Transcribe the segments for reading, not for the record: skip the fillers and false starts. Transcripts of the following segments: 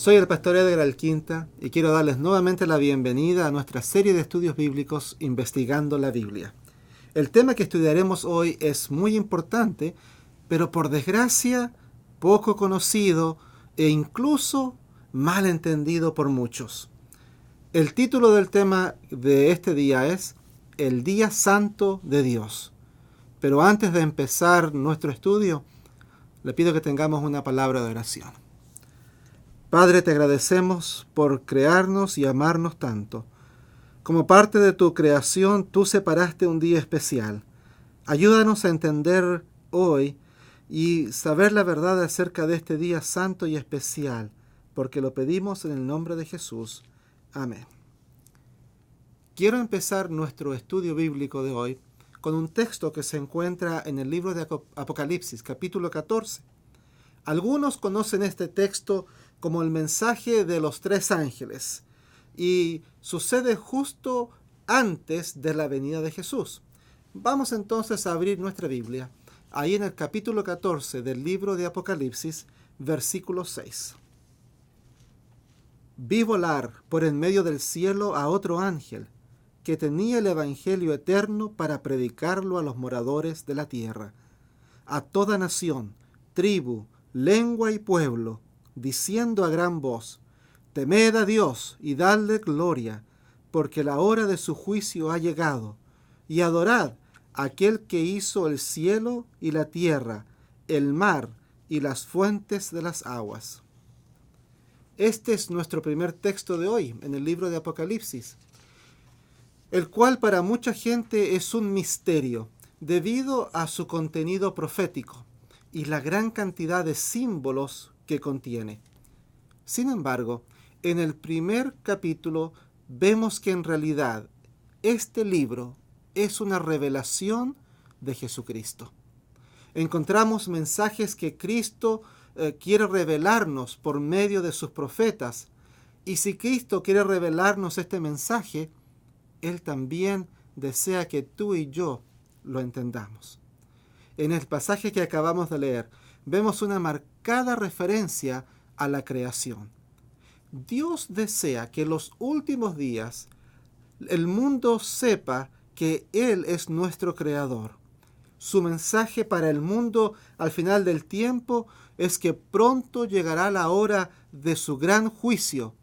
Soy el pastor Edgar Alquinta y quiero darles nuevamente la bienvenida a nuestra serie de estudios bíblicos Investigando la Biblia. El tema que estudiaremos hoy es muy importante, pero por desgracia poco conocido e incluso mal entendido por muchos. El título del tema de este día es El Día Santo de Dios. Pero antes de empezar nuestro estudio, le pido que tengamos una palabra de oración. Padre, te agradecemos por crearnos y amarnos tanto. Como parte de tu creación, tú separaste un día especial. Ayúdanos a entender hoy y saber la verdad acerca de este día santo y especial, porque lo pedimos en el nombre de Jesús. Amén. Quiero empezar nuestro estudio bíblico de hoy con un texto que se encuentra en el libro de Apocalipsis, capítulo 14. Algunos conocen este texto como el mensaje de los tres ángeles y sucede justo antes de la venida de Jesús. Vamos entonces a abrir nuestra Biblia, ahí en el capítulo 14 del libro de Apocalipsis, versículo 6. Vi volar por en medio del cielo a otro ángel, que tenía el evangelio eterno para predicarlo a los moradores de la tierra, a toda nación, tribu, lengua y pueblo, diciendo a gran voz: Temed a Dios y dadle gloria, porque la hora de su juicio ha llegado, y adorad a aquel que hizo el cielo y la tierra, el mar y las fuentes de las aguas. Este es nuestro primer texto de hoy en el libro de Apocalipsis, el cual para mucha gente es un misterio debido a su contenido profético y la gran cantidad de símbolos que contiene. Sin embargo, en el primer capítulo vemos que en realidad este libro es una revelación de Jesucristo. Encontramos mensajes que Cristo quiere revelarnos por medio de sus profetas, y si Cristo quiere revelarnos este mensaje, Él también desea que tú y yo lo entendamos. En el pasaje que acabamos de leer, vemos una marcada referencia a la creación. Dios desea que en los últimos días el mundo sepa que Él es nuestro creador. Su mensaje para el mundo al final del tiempo es que pronto llegará la hora de su gran juicio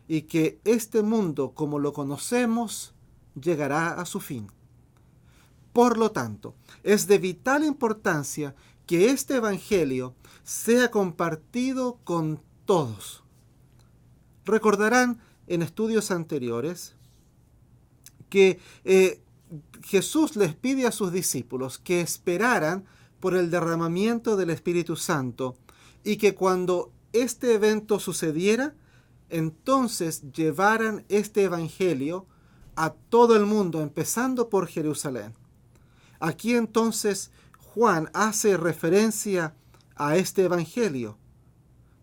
y que este mundo, como lo conocemos, llegará a su fin. Por lo tanto, es de vital importancia que este evangelio sea compartido con todos. Recordarán en estudios anteriores que Jesús les pide a sus discípulos que esperaran por el derramamiento del Espíritu Santo y que cuando este evento sucediera, entonces llevaran este evangelio a todo el mundo, empezando por Jerusalén. Aquí entonces Juan hace referencia a este evangelio.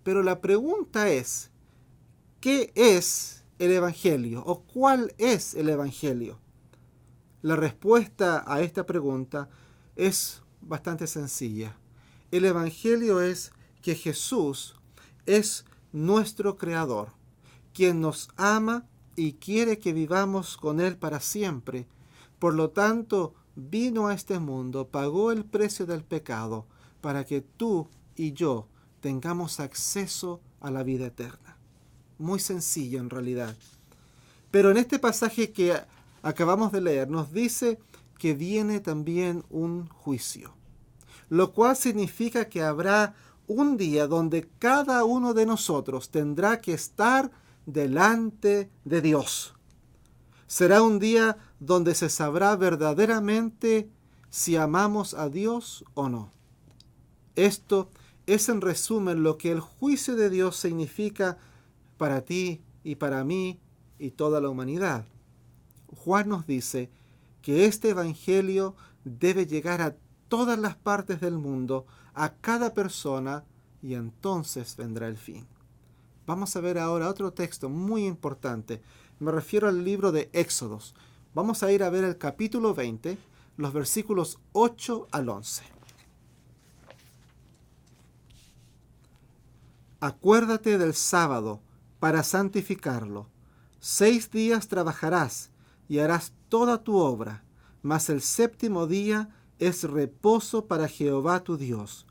Pero la pregunta es, ¿qué es el evangelio? ¿O cuál es el evangelio? La respuesta a esta pregunta es bastante sencilla. El evangelio es que Jesús es nuestro creador, quien nos ama y quiere que vivamos con Él para siempre. Por lo tanto, vino a este mundo, pagó el precio del pecado para que tú y yo tengamos acceso a la vida eterna. Muy sencillo en realidad. Pero en este pasaje que acabamos de leer nos dice que viene también un juicio, lo cual significa que habrá un día donde cada uno de nosotros tendrá que estar delante de Dios. Será un día donde se sabrá verdaderamente si amamos a Dios o no. Esto es en resumen lo que el juicio de Dios significa para ti y para mí y toda la humanidad. Juan nos dice que este evangelio debe llegar a todas las partes del mundo, a cada persona, y entonces vendrá el fin. Vamos a ver ahora otro texto muy importante. Me refiero al libro de Éxodos. Vamos a ir a ver el capítulo 20, los versículos 8 al 11. Acuérdate del sábado para santificarlo. 6 días trabajarás y harás toda tu obra, mas el séptimo día es reposo para Jehová tu Dios.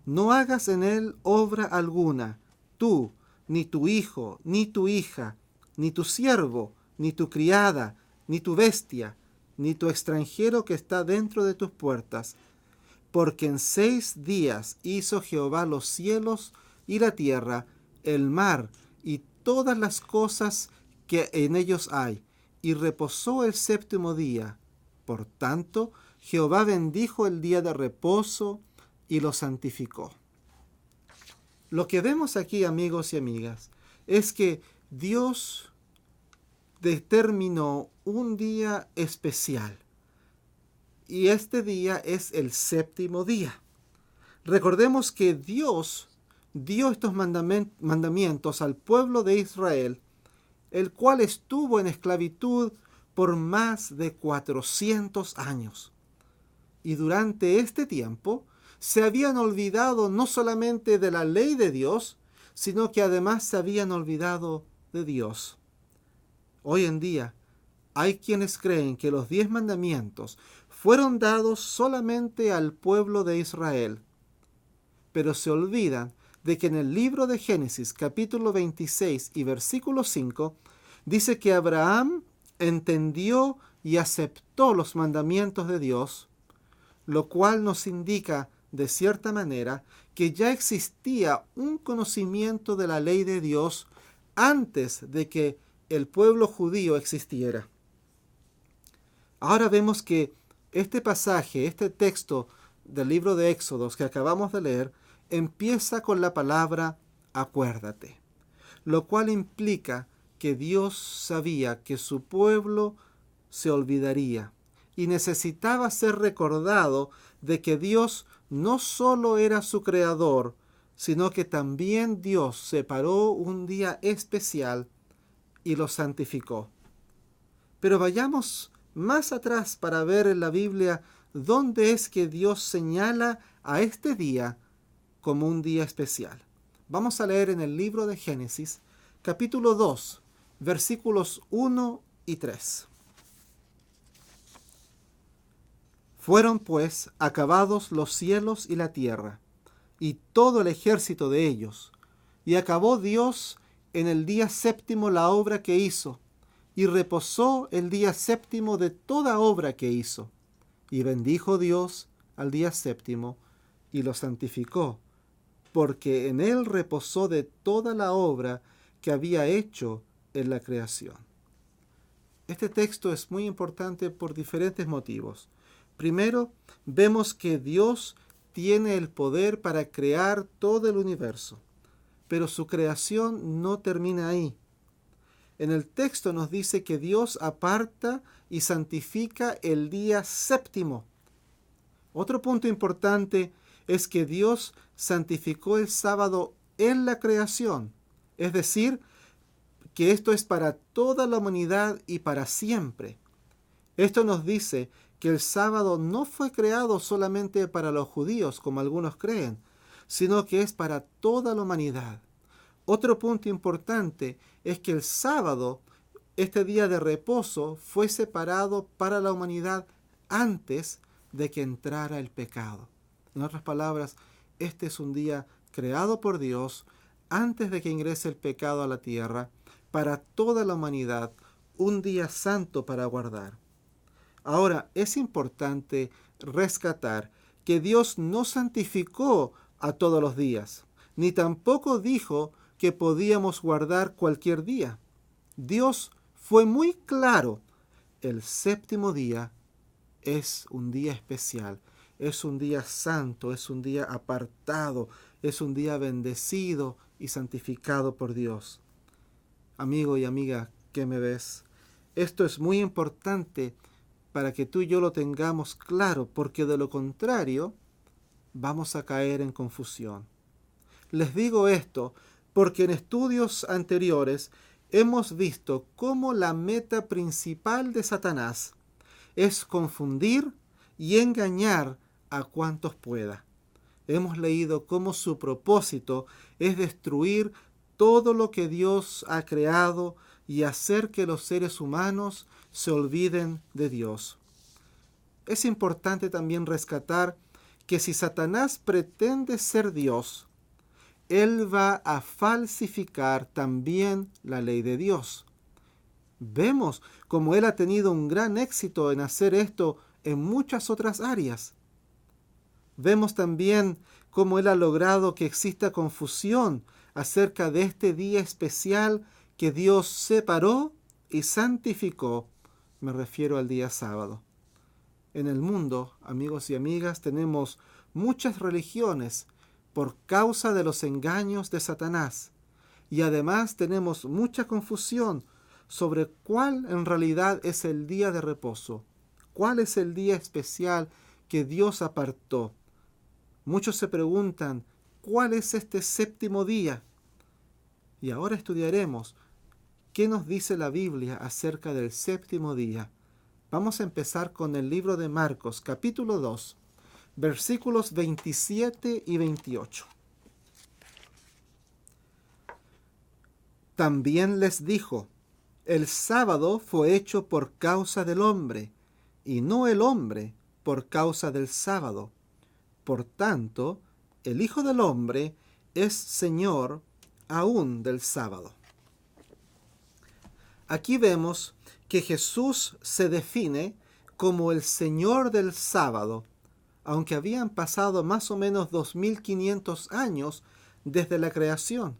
No hagas en él obra alguna, tú, ni tu hijo, ni tu hija, ni tu siervo, ni tu criada, ni tu bestia, ni tu extranjero que está dentro de tus puertas. Porque en 6 días hizo Jehová los cielos y la tierra, el mar y todas las cosas que en ellos hay, y reposó el séptimo día. Por tanto, Jehová bendijo el día de reposo y lo santificó. Lo que vemos aquí, amigos y amigas, es que Dios determinó un día especial. Y este día es el séptimo día. Recordemos que Dios dio estos mandamientos al pueblo de Israel, el cual estuvo en esclavitud por más de 400 años. Y durante este tiempo se habían olvidado no solamente de la ley de Dios, sino que además se habían olvidado de Dios. Hoy en día hay quienes creen que los 10 mandamientos fueron dados solamente al pueblo de Israel, pero se olvidan de que en el libro de Génesis, capítulo 26 y versículo 5, dice que Abraham entendió y aceptó los mandamientos de Dios, lo cual nos indica, de cierta manera, que ya existía un conocimiento de la ley de Dios antes de que el pueblo judío existiera. Ahora vemos que este pasaje, este texto del libro de Éxodos que acabamos de leer, empieza con la palabra acuérdate, lo cual implica que Dios sabía que su pueblo se olvidaría y necesitaba ser recordado de que Dios no solo era su creador, sino que también Dios separó un día especial y lo santificó. Pero vayamos más atrás para ver en la Biblia dónde es que Dios señala a este día como un día especial. Vamos a leer en el libro de Génesis, capítulo 2, versículos 1 y 3. Fueron pues acabados los cielos y la tierra, y todo el ejército de ellos, y acabó Dios en el día séptimo la obra que hizo, y reposó el día séptimo de toda obra que hizo. Y bendijo Dios al día séptimo, y lo santificó, porque en él reposó de toda la obra que había hecho en la creación. Este texto es muy importante por diferentes motivos. Primero, vemos que Dios tiene el poder para crear todo el universo, pero su creación no termina ahí. En el texto nos dice que Dios aparta y santifica el día séptimo. Otro punto importante es que Dios santificó el sábado en la creación, es decir, que esto es para toda la humanidad y para siempre. Esto nos dice que el sábado no fue creado solamente para los judíos, como algunos creen, sino que es para toda la humanidad. Otro punto importante es que el sábado, este día de reposo, fue separado para la humanidad antes de que entrara el pecado. En otras palabras, este es un día creado por Dios antes de que ingrese el pecado a la tierra, para toda la humanidad, un día santo para guardar. Ahora, es importante rescatar que Dios no santificó a todos los días, ni tampoco dijo que podíamos guardar cualquier día. Dios fue muy claro. El séptimo día es un día especial, es un día santo, es un día apartado, es un día bendecido y santificado por Dios. Amigo y amiga que me ves, esto es muy importante para que tú y yo lo tengamos claro, porque de lo contrario vamos a caer en confusión. Les digo esto porque en estudios anteriores hemos visto cómo la meta principal de Satanás es confundir y engañar a cuantos pueda. hemos leído cómo su propósito es destruir todo lo que Dios ha creado y hacer que los seres humanos se olviden de Dios. Es importante también rescatar que si Satanás pretende ser Dios, él va a falsificar también la ley de Dios. Vemos cómo él ha tenido un gran éxito en hacer esto en muchas otras áreas. Vemos también cómo él ha logrado que exista confusión acerca de este día especial que Dios separó y santificó. Me refiero al día sábado. En el mundo, amigos y amigas, tenemos muchas religiones por causa de los engaños de Satanás. Y además tenemos mucha confusión sobre cuál en realidad es el día de reposo, cuál es el día especial que Dios apartó. Muchos se preguntan, ¿cuál es este séptimo día? Y ahora estudiaremos qué nos dice la Biblia acerca del séptimo día. Vamos a empezar con el libro de Marcos, capítulo 2, versículos 27 y 28. También les dijo, el sábado fue hecho por causa del hombre, y no el hombre por causa del sábado. Por tanto, el Hijo del Hombre es Señor aún del sábado. Aquí vemos que Jesús se define como el Señor del sábado, aunque habían pasado más o menos 2500 años desde la creación.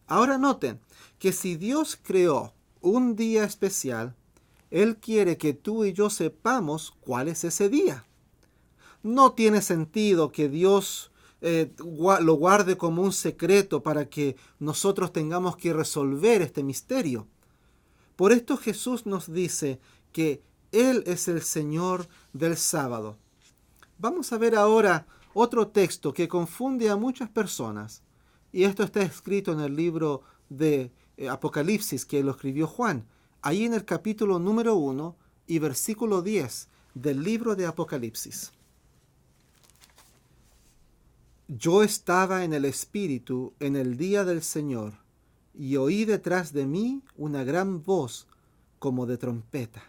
Ahora noten que si Dios creó un día especial, Él quiere que tú y yo sepamos cuál es ese día. No tiene sentido que Dios lo guarde como un secreto para que nosotros tengamos que resolver este misterio. Por esto Jesús nos dice que Él es el Señor del sábado. Vamos a ver ahora otro texto que confunde a muchas personas. Y esto está escrito en el libro de Apocalipsis que lo escribió Juan. Ahí en el capítulo número 1 y versículo 10 del libro de Apocalipsis. Yo estaba en el Espíritu en el día del Señor, y oí detrás de mí una gran voz como de trompeta.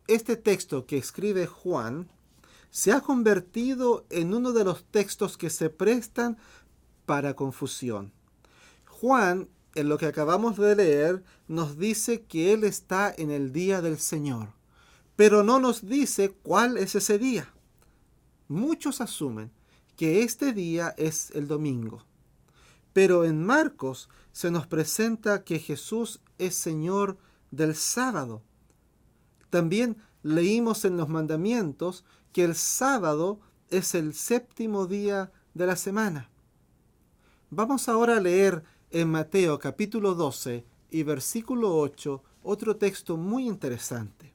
Este texto que escribe Juan se ha convertido en uno de los textos que se prestan para confusión. Juan, en lo que acabamos de leer, nos dice que él está en el día del Señor, pero no nos dice cuál es ese día. Muchos asumen que este día es el domingo, pero en Marcos se nos presenta que Jesús es Señor del sábado. También leímos en los mandamientos que el sábado es el séptimo día de la semana. Vamos ahora a leer en Mateo capítulo 12 y versículo 8 otro texto muy interesante.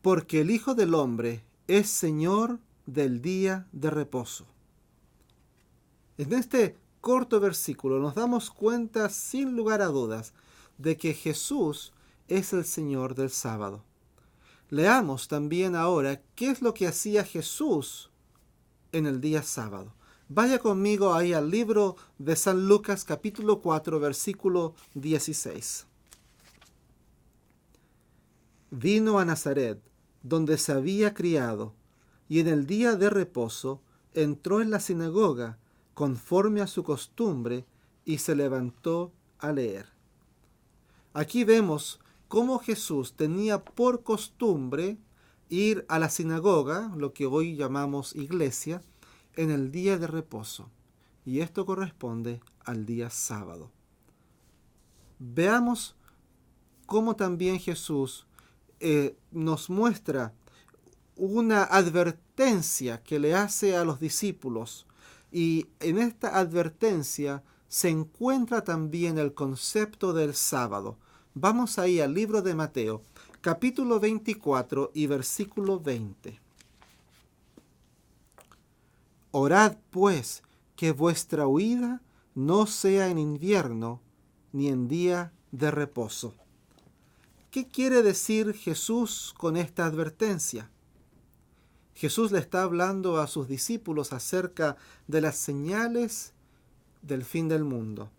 Porque el Hijo del Hombre es Señor del día de reposo. En este corto versículo nos damos cuenta sin lugar a dudas de que Jesús es el Señor del sábado. Leamos también ahora qué es lo que hacía Jesús en el día sábado. Vaya conmigo ahí al libro de San Lucas capítulo 4 versículo 16. Vino a Nazaret, donde se había criado, y en el día de reposo entró en la sinagoga conforme a su costumbre y se levantó a leer. Aquí vemos cómo Jesús tenía por costumbre ir a la sinagoga, lo que hoy llamamos iglesia, en el día de reposo. Y esto corresponde al día sábado. Veamos cómo también Jesús nos muestra una advertencia que le hace a los discípulos. Y en esta advertencia se encuentra también el concepto del sábado. Vamos ahí al libro de Mateo, capítulo 24 y versículo 20. Orad pues que vuestra huida no sea en invierno ni en día de reposo. ¿Qué quiere decir Jesús con esta advertencia? Jesús le está hablando a sus discípulos acerca de las señales del fin del mundo.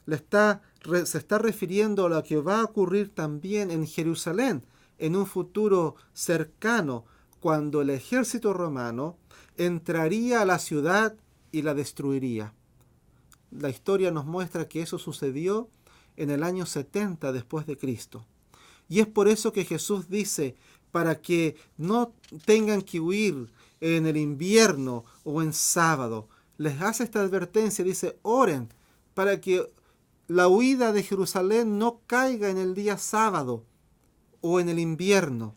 Se está refiriendo a lo que va a ocurrir también en Jerusalén en un futuro cercano, cuando el ejército romano entraría a la ciudad y la destruiría. La historia nos muestra que eso sucedió en el año 70 después de Cristo. Y es por eso que Jesús dice, para que no tengan que huir en el invierno o en sábado, les hace esta advertencia, dice, oren para que la huida de Jerusalén no caiga en el día sábado o en el invierno.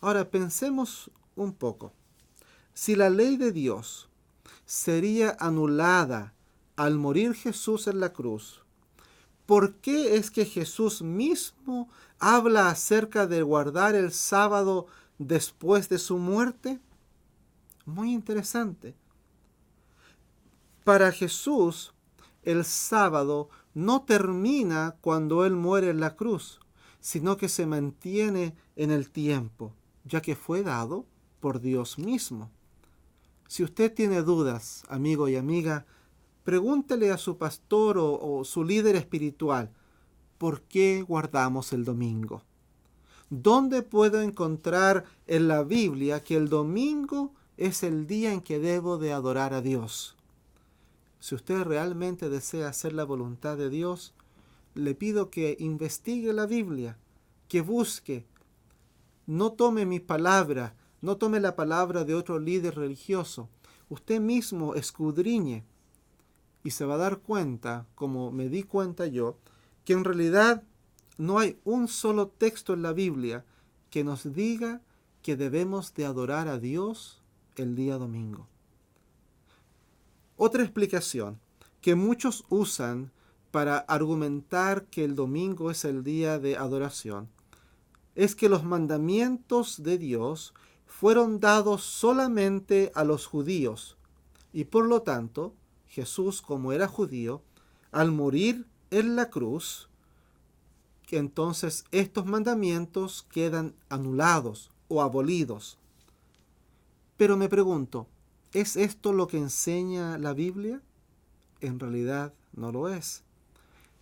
Ahora pensemos un poco. Si la ley de Dios sería anulada al morir Jesús en la cruz, ¿por qué es que Jesús mismo habla acerca de guardar el sábado después de su muerte? Muy interesante. Para Jesús, el sábado no termina cuando Él muere en la cruz, sino que se mantiene en el tiempo, ya que fue dado por Dios mismo. Si usted tiene dudas, amigo y amiga, pregúntele a su pastor o su líder espiritual, ¿por qué guardamos el domingo? ¿Dónde puedo encontrar en la Biblia que el domingo es el día en que debo de adorar a Dios? Si usted realmente desea hacer la voluntad de Dios, le pido que investigue la Biblia, que busque. No tome mi palabra, no tome la palabra de otro líder religioso. Usted mismo escudriñe y se va a dar cuenta, como me di cuenta yo, que en realidad no hay un solo texto en la Biblia que nos diga que debemos de adorar a Dios el día domingo. Otra explicación que muchos usan para argumentar que el domingo es el día de adoración es que los mandamientos de Dios fueron dados solamente a los judíos y por lo tanto Jesús, como era judío, al morir en la cruz, entonces estos mandamientos quedan anulados o abolidos. Pero me pregunto, ¿es esto lo que enseña la Biblia? En realidad no lo es.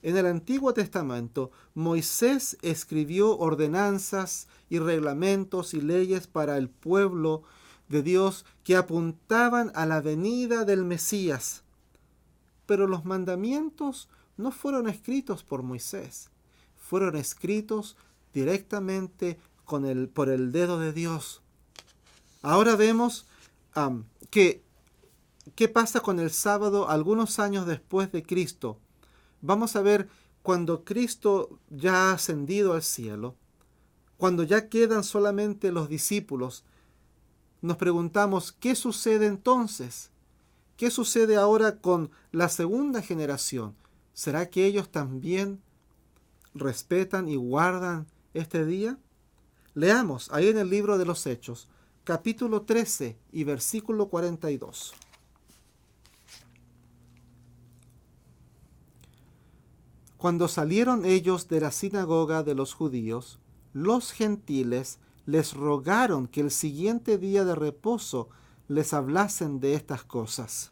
En el Antiguo Testamento, Moisés escribió ordenanzas y reglamentos y leyes para el pueblo de Dios que apuntaban a la venida del Mesías. Pero los mandamientos no fueron escritos por Moisés, fueron escritos directamente por el dedo de Dios. Ahora vemos qué pasa con el sábado algunos años después de Cristo. Vamos a ver cuando Cristo ya ha ascendido al cielo, cuando ya quedan solamente los discípulos, nos preguntamos, ¿qué sucede entonces? ¿Qué sucede ahora con la segunda generación? ¿Será que ellos también respetan y guardan este día? Leamos ahí en el libro de los Hechos, capítulo 13 y versículo 42. Cuando salieron ellos de la sinagoga de los judíos, los gentiles les rogaron que el siguiente día de reposo les hablasen de estas cosas.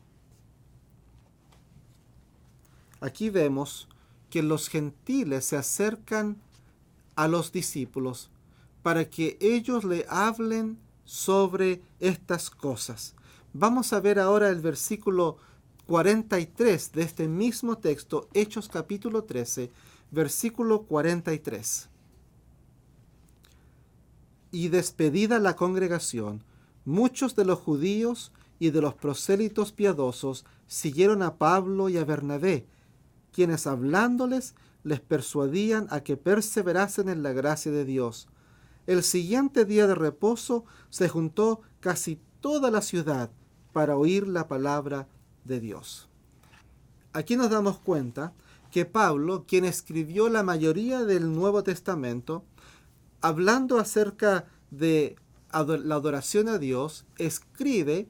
Aquí vemos que los gentiles se acercan a los discípulos para que ellos le hablen sobre estas cosas. Vamos a ver ahora el versículo 43 de este mismo texto, Hechos capítulo 13, versículo 43. Y despedida la congregación, muchos de los judíos y de los prosélitos piadosos siguieron a Pablo y a Bernabé, quienes hablándoles les persuadían a que perseverasen en la gracia de Dios. El siguiente día de reposo se juntó casi toda la ciudad para oír la palabra de Dios. Aquí nos damos cuenta que Pablo, quien escribió la mayoría del Nuevo Testamento, hablando acerca de la adoración a Dios, escribe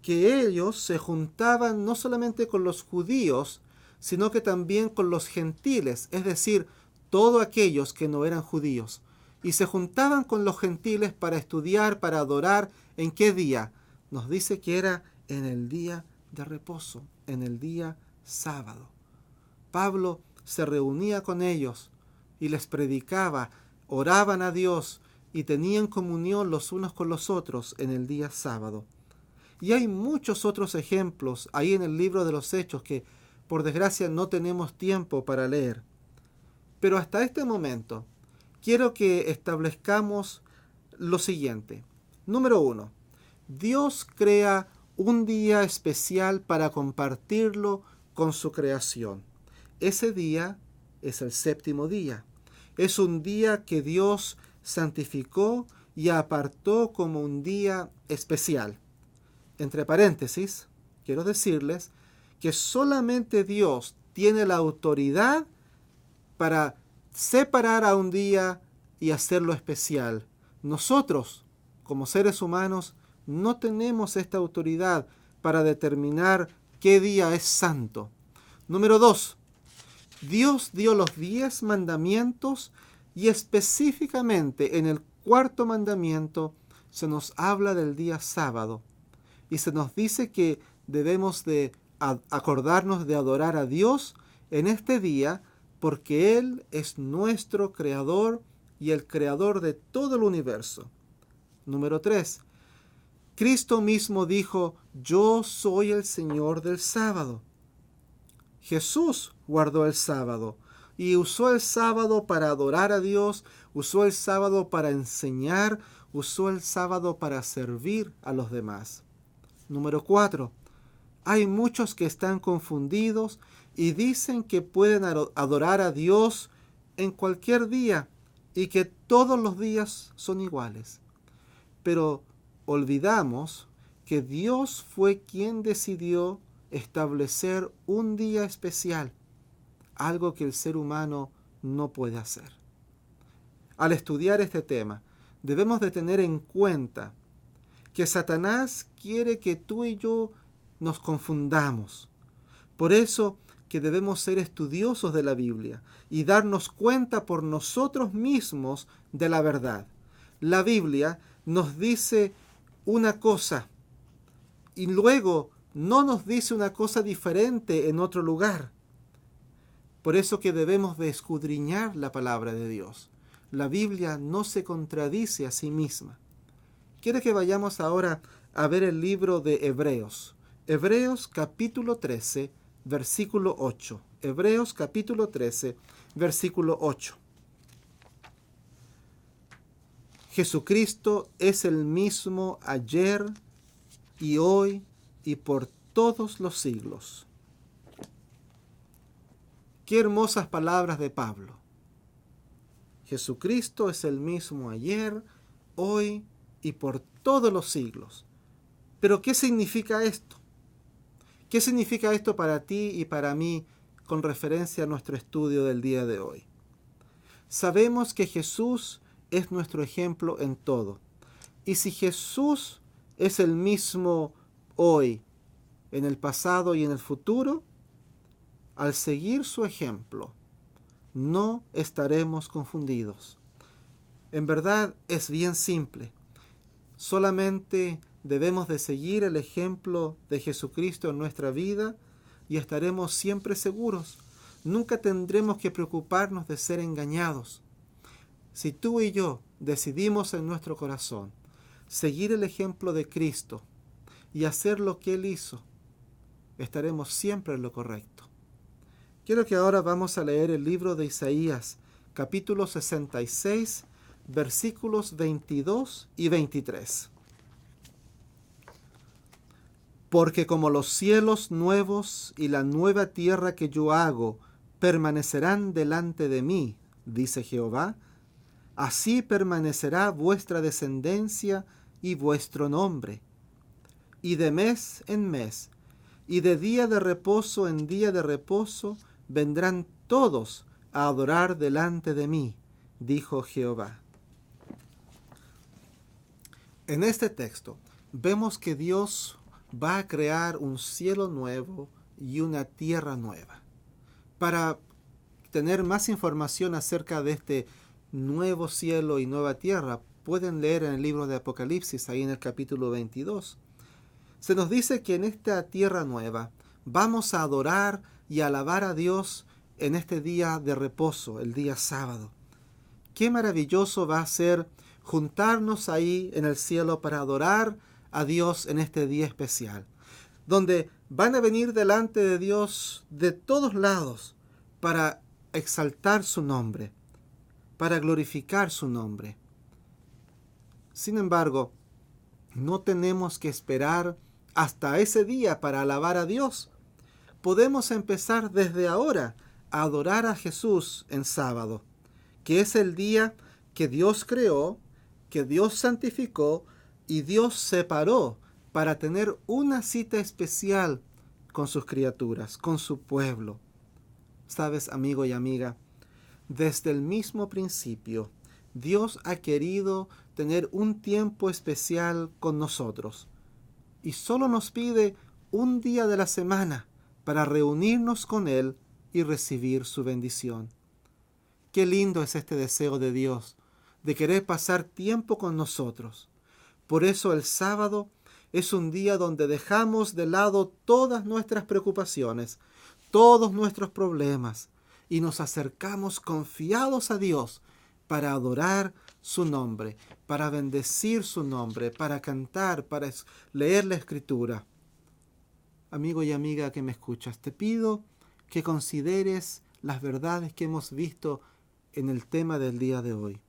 que ellos se juntaban no solamente con los judíos, sino que también con los gentiles, es decir, todos aquellos que no eran judíos. y se juntaban con los gentiles para estudiar, para adorar. ¿En qué día? Nos dice que era en el día de reposo, en el día sábado. Pablo se reunía con ellos y les predicaba, oraban a Dios y tenían comunión los unos con los otros en el día sábado. Y hay muchos otros ejemplos ahí en el libro de los Hechos que, por desgracia, no tenemos tiempo para leer. Pero hasta este momento, quiero que establezcamos lo siguiente. Número 1. Dios crea un día especial para compartirlo con su creación. Ese día es el séptimo día. Es un día que Dios santificó y apartó como un día especial. Entre paréntesis, quiero decirles que solamente Dios tiene la autoridad para separar a un día y hacerlo especial. Nosotros, como seres humanos, no tenemos esta autoridad para determinar qué día es santo. Número 2. Dios dio los 10 mandamientos y específicamente en el cuarto mandamiento se nos habla del día sábado y se nos dice que debemos de acordarnos de adorar a Dios en este día porque Él es nuestro creador y el creador de todo el universo. Número 3. Cristo mismo dijo: yo soy el Señor del sábado. Jesús guardó el sábado y usó el sábado para adorar a Dios, usó el sábado para enseñar, usó el sábado para servir a los demás. Número 4. Hay muchos que están confundidos y dicen que pueden adorar a Dios en cualquier día y que todos los días son iguales. Pero olvidamos que Dios fue quien decidió establecer un día especial, algo que el ser humano no puede hacer. Al estudiar este tema, debemos de tener en cuenta que Satanás quiere que tú y yo nos confundamos. Por eso que debemos ser estudiosos de la Biblia y darnos cuenta por nosotros mismos de la verdad. La Biblia nos dice una cosa y luego no nos dice una cosa diferente en otro lugar. Por eso que debemos de escudriñar la palabra de Dios. La Biblia no se contradice a sí misma. Quiero que vayamos ahora a ver el libro de Hebreos. Hebreos capítulo 13, versículo 8. Hebreos capítulo 13, versículo 8. Jesucristo es el mismo ayer y hoy y por todos los siglos. Qué hermosas palabras de Pablo. Jesucristo es el mismo ayer, hoy y por todos los siglos. Pero ¿qué significa esto? ¿Qué significa esto para ti y para mí con referencia a nuestro estudio del día de hoy? Sabemos que Jesús es nuestro ejemplo en todo. Y si Jesús es el mismo hoy, en el pasado y en el futuro, al seguir su ejemplo, no estaremos confundidos. En verdad es bien simple. Solamente debemos de seguir el ejemplo de Jesucristo en nuestra vida y estaremos siempre seguros. Nunca tendremos que preocuparnos de ser engañados. Si tú y yo decidimos en nuestro corazón seguir el ejemplo de Cristo y hacer lo que Él hizo, estaremos siempre en lo correcto. Quiero que ahora vamos a leer el libro de Isaías, capítulo 66, versículos 22 y 23. Porque como los cielos nuevos y la nueva tierra que yo hago permanecerán delante de mí, dice Jehová, así permanecerá vuestra descendencia y vuestro nombre. Y de mes en mes, y de día de reposo en día de reposo, vendrán todos a adorar delante de mí, dijo Jehová. En este texto vemos que Dios va a crear un cielo nuevo y una tierra nueva. Para tener más información acerca de este nuevo cielo y nueva tierra. Pueden leer en el libro de Apocalipsis, ahí en el capítulo 22. Se nos dice que en esta tierra nueva vamos a adorar y alabar a Dios en este día de reposo, el día sábado. Qué maravilloso va a ser juntarnos ahí en el cielo para adorar a Dios en este día especial, donde van a venir delante de Dios de todos lados para exaltar su nombre, para glorificar su nombre. Sin embargo, no tenemos que esperar hasta ese día para alabar a Dios. Podemos empezar desde ahora a adorar a Jesús en sábado, que es el día que Dios creó, que Dios santificó y Dios separó para tener una cita especial con sus criaturas, con su pueblo. Sabes, amigo y amiga, desde el mismo principio, Dios ha querido tener un tiempo especial con nosotros y solo nos pide un día de la semana para reunirnos con Él y recibir su bendición. Qué lindo es este deseo de Dios, de querer pasar tiempo con nosotros. Por eso el sábado es un día donde dejamos de lado todas nuestras preocupaciones, todos nuestros problemas, y nos acercamos confiados a Dios para adorar su nombre, para bendecir su nombre, para cantar, para leer la Escritura. Amigo y amiga que me escuchas, te pido que consideres las verdades que hemos visto en el tema del día de hoy.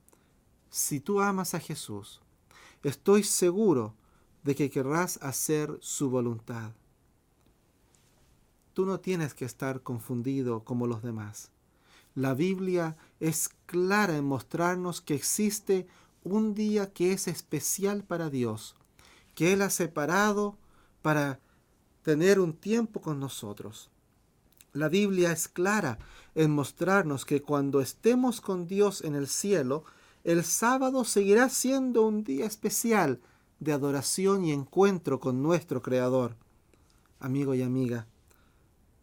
Si tú amas a Jesús, estoy seguro de que querrás hacer su voluntad. Tú no tienes que estar confundido como los demás. La Biblia es clara en mostrarnos que existe un día que es especial para Dios, que Él ha separado para tener un tiempo con nosotros. La Biblia es clara en mostrarnos que cuando estemos con Dios en el cielo, el sábado seguirá siendo un día especial de adoración y encuentro con nuestro Creador. Amigo y amiga,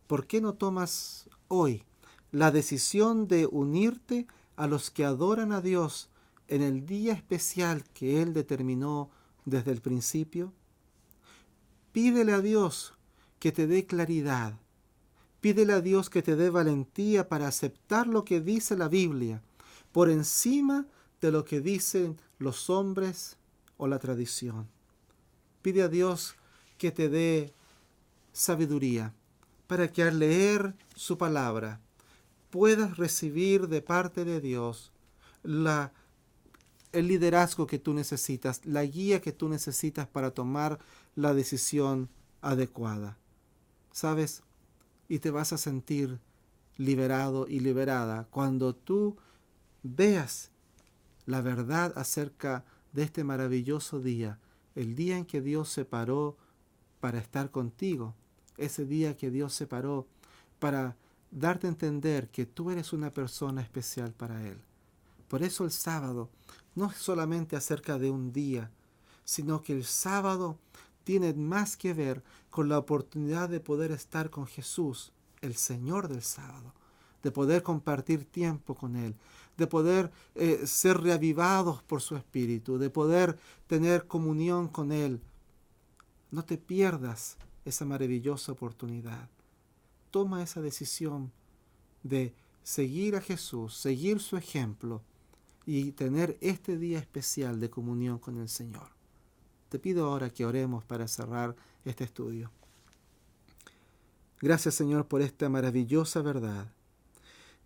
¿por qué no tomas hoy la decisión de unirte a los que adoran a Dios en el día especial que Él determinó desde el principio? Pídele a Dios que te dé claridad. Pídele a Dios que te dé valentía para aceptar lo que dice la Biblia, por encima de lo que dicen los hombres o la tradición. Pide a Dios que te dé sabiduría, para que al leer su palabra puedas recibir de parte de Dios el liderazgo que tú necesitas, la guía que tú necesitas para tomar la decisión adecuada. ¿Sabes? Y te vas a sentir liberado y liberada cuando tú veas la verdad acerca de este maravilloso día, el día en que Dios separó para estar contigo, ese día que Dios separó para darte a entender que tú eres una persona especial para Él. Por eso el sábado no es solamente acerca de un día, sino que el sábado tiene más que ver con la oportunidad de poder estar con Jesús, el Señor del sábado, de poder compartir tiempo con Él, de poder ser reavivados por su Espíritu, de poder tener comunión con Él. No te pierdas esa maravillosa oportunidad. Toma esa decisión de seguir a Jesús, seguir su ejemplo y tener este día especial de comunión con el Señor. Te pido ahora que oremos para cerrar este estudio. Gracias, Señor, por esta maravillosa verdad.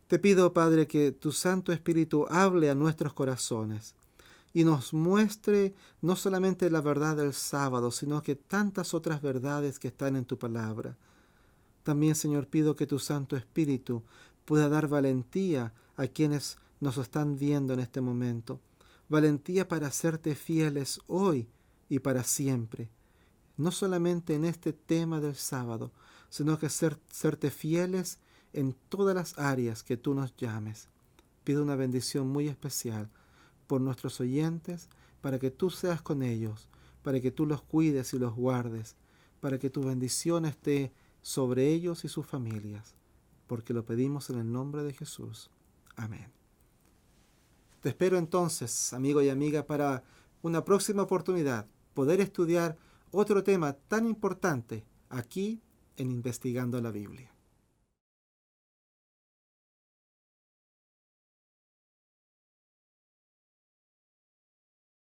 Te pido, Padre, que tu Santo Espíritu hable a nuestros corazones y nos muestre no solamente la verdad del sábado, sino que tantas otras verdades que están en tu palabra. También, Señor, pido que tu Santo Espíritu pueda dar valentía a quienes nos están viendo en este momento. Valentía para hacerte fieles hoy y para siempre. No solamente en este tema del sábado, sino que serte fieles en todas las áreas que tú nos llames. Pido una bendición muy especial por nuestros oyentes, para que tú seas con ellos, para que tú los cuides y los guardes, para que tu bendición esté sobre ellos y sus familias, porque lo pedimos en el nombre de Jesús. Amén. Te espero entonces, amigo y amiga, para una próxima oportunidad, poder estudiar otro tema tan importante aquí en Investigando la Biblia.